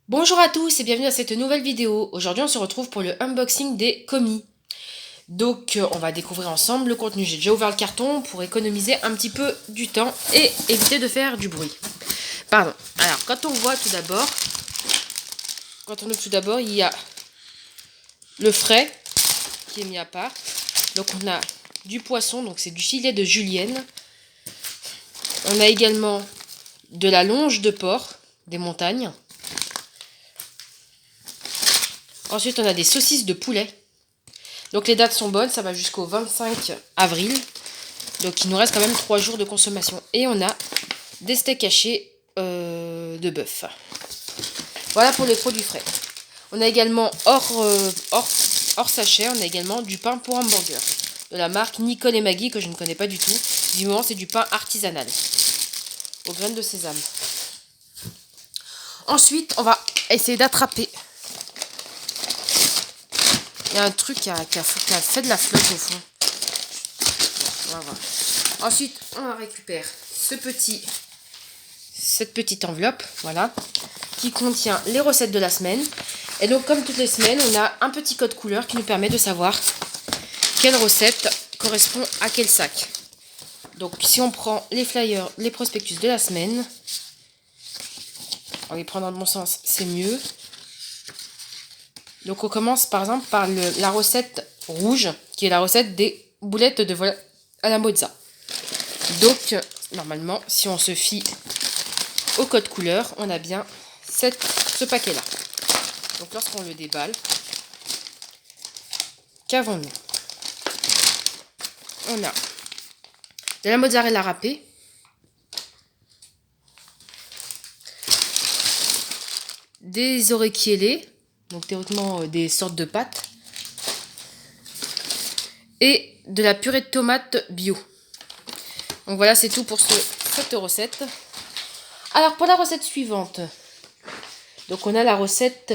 Bonjour à tous et bienvenue à cette nouvelle vidéo. Aujourd'hui on se retrouve pour le unboxing des commis. Donc on va découvrir ensemble le contenu. J'ai déjà ouvert le carton pour économiser un petit peu du temps et éviter de faire du bruit. Pardon. Alors quand on voit tout d'abord, il y a le frais qui est mis à part. Donc on a du poisson, donc c'est du filet de julienne. On a également de la longe de porc des montagnes. Ensuite, on a des saucisses de poulet. Donc les dates sont bonnes, ça va jusqu'au 25 avril. Donc il nous reste quand même 3 jours de consommation. Et on a des steaks hachés de bœuf. Voilà pour les produits frais. On a également hors sachet, on a également du pain pour hamburger. De la marque Nicole et Maggie que je ne connais pas du tout. Du moment c'est du pain artisanal. Aux graines de sésame. Ensuite, on va essayer d'attraper. Il y a un truc qui a fait de la flotte au fond. Voilà. Ensuite, on récupère cette petite enveloppe, voilà, qui contient les recettes de la semaine. Et donc, comme toutes les semaines, on a un petit code couleur qui nous permet de savoir quelle recette correspond à quel sac. Donc, si on prend les flyers, les prospectus de la semaine, on les prend dans le bon sens, c'est mieux. Donc on commence par exemple par la recette rouge, qui est la recette des boulettes de volaille à la mozza. Donc normalement, si on se fie au code couleur, on a bien ce paquet-là. Donc lorsqu'on le déballe, qu'avons-nous? On a de la mozzarella râpée, des orecchielli, donc théoriquement des sortes de pâtes, et de la purée de tomates bio. Donc voilà, c'est tout pour cette recette. Alors pour la recette suivante, donc on a la recette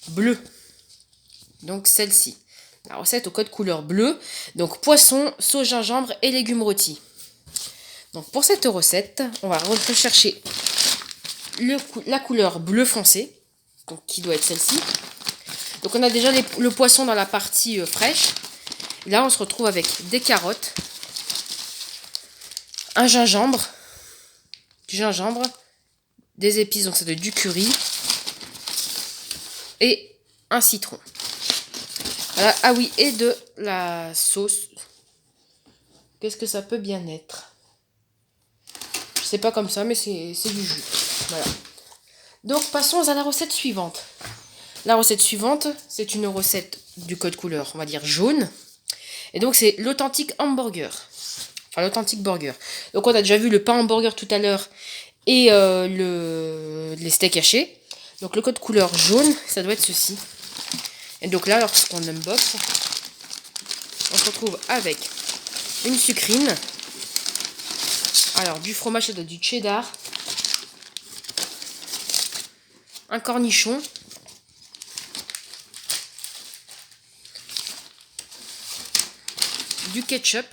bleue, donc celle-ci, la recette au code couleur bleu, donc poisson, sauce gingembre et légumes rôtis. Donc pour cette recette, on va rechercher la couleur bleu foncé, donc qui doit être celle-ci. Donc on a déjà le poisson dans la partie fraîche. Là on se retrouve avec des carottes, un gingembre, du gingembre, des épices, donc c'est du curry, et un citron. Voilà. Ah oui, et de la sauce. Qu'est-ce que ça peut bien être? Je sais pas comme ça, mais c'est du jus. Voilà. Donc passons à la recette suivante. La recette suivante, c'est une recette du code couleur, on va dire jaune. Et donc c'est l'authentique hamburger. Enfin l'authentique burger. Donc on a déjà vu le pain hamburger tout à l'heure et les steaks hachés. Donc le code couleur jaune, ça doit être ceci. Et donc là, lorsqu'on unbox, on se retrouve avec une sucrine. Alors du fromage, ça doit être du cheddar. Un cornichon. Du ketchup.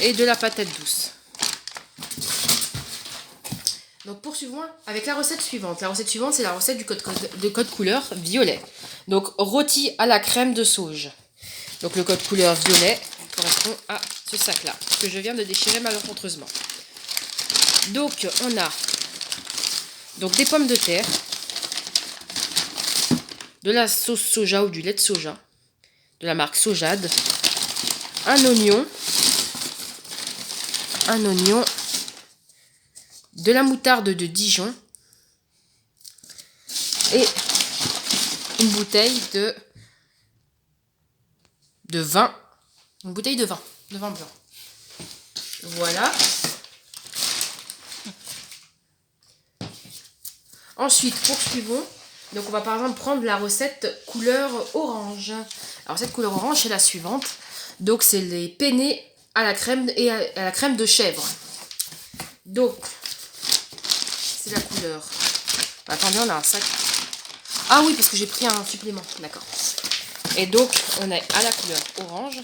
Et de la patate douce. Donc poursuivons avec la recette suivante. La recette suivante, c'est la recette du code couleur violet. Donc rôti à la crème de sauge. Donc le code couleur violet correspond à ce sac-là, que je viens de déchirer malencontreusement. Donc on a donc des pommes de terre, de la sauce soja ou du lait de soja, de la marque Sojade, un oignon, de la moutarde de Dijon et une bouteille de vin, de vin blanc. Voilà. Ensuite, poursuivons. Donc on va par exemple prendre la recette couleur orange. Alors cette couleur orange, c'est la suivante. Donc c'est les penne à la crème et à la crème de chèvre. Donc c'est la couleur. Attendez, on a un sac. Ah oui, parce que j'ai pris un supplément. D'accord. Et donc on est à la couleur orange.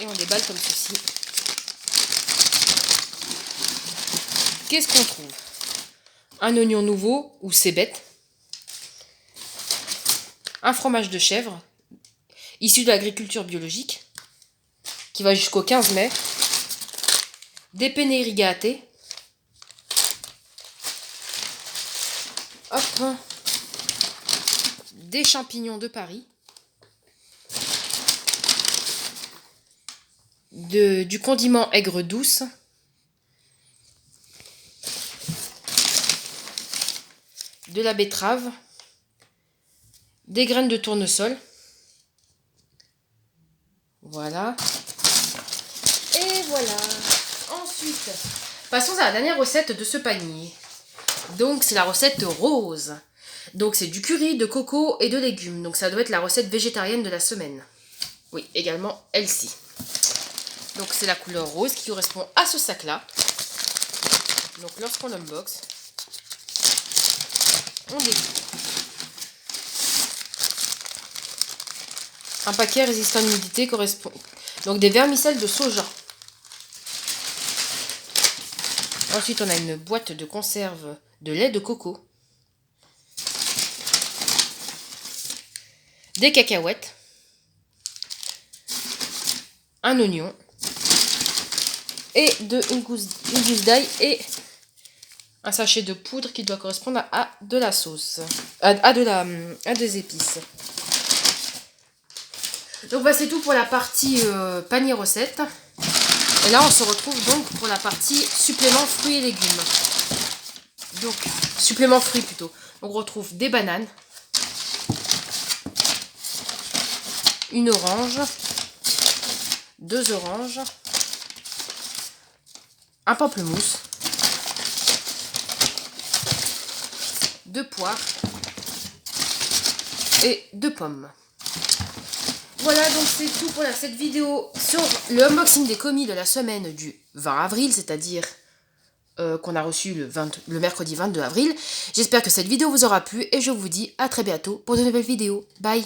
Et on déballe comme ceci. qu'est-ce qu'on trouve? Un oignon nouveau ou cébette. Un fromage de chèvre issu de l'agriculture biologique qui va jusqu'au 15 mai. Des penne rigate. Hop. Des champignons de Paris. Du condiment aigre douce. De la betterave. Des graines de tournesol. Voilà. Et voilà. Ensuite, passons à la dernière recette de ce panier. Donc, c'est la recette rose. Donc, c'est du curry, de coco et de légumes. Donc, ça doit être la recette végétarienne de la semaine. Oui, également healthy. Donc, c'est la couleur rose qui correspond à ce sac-là. Donc, lorsqu'on l'unbox, on découvre un paquet résistant à l'humidité correspond. Donc, des vermicelles de soja. Ensuite, on a une boîte de conserve de lait de coco. Des cacahuètes. Un oignon. Et une gousse d'ail et un sachet de poudre qui doit correspondre à de la sauce. À des épices. Donc, bah, c'est tout pour la partie panier recette. Et là, on se retrouve donc pour la partie supplément fruits et légumes. Donc, supplément fruits plutôt. On retrouve des bananes, une orange, 2 oranges, un pamplemousse, 2 poires et 2 pommes. Voilà, donc c'est tout pour cette vidéo sur le unboxing des commis de la semaine du 20 avril, c'est-à-dire qu'on a reçu le mercredi 22 avril. J'espère que cette vidéo vous aura plu et je vous dis à très bientôt pour de nouvelles vidéos. Bye!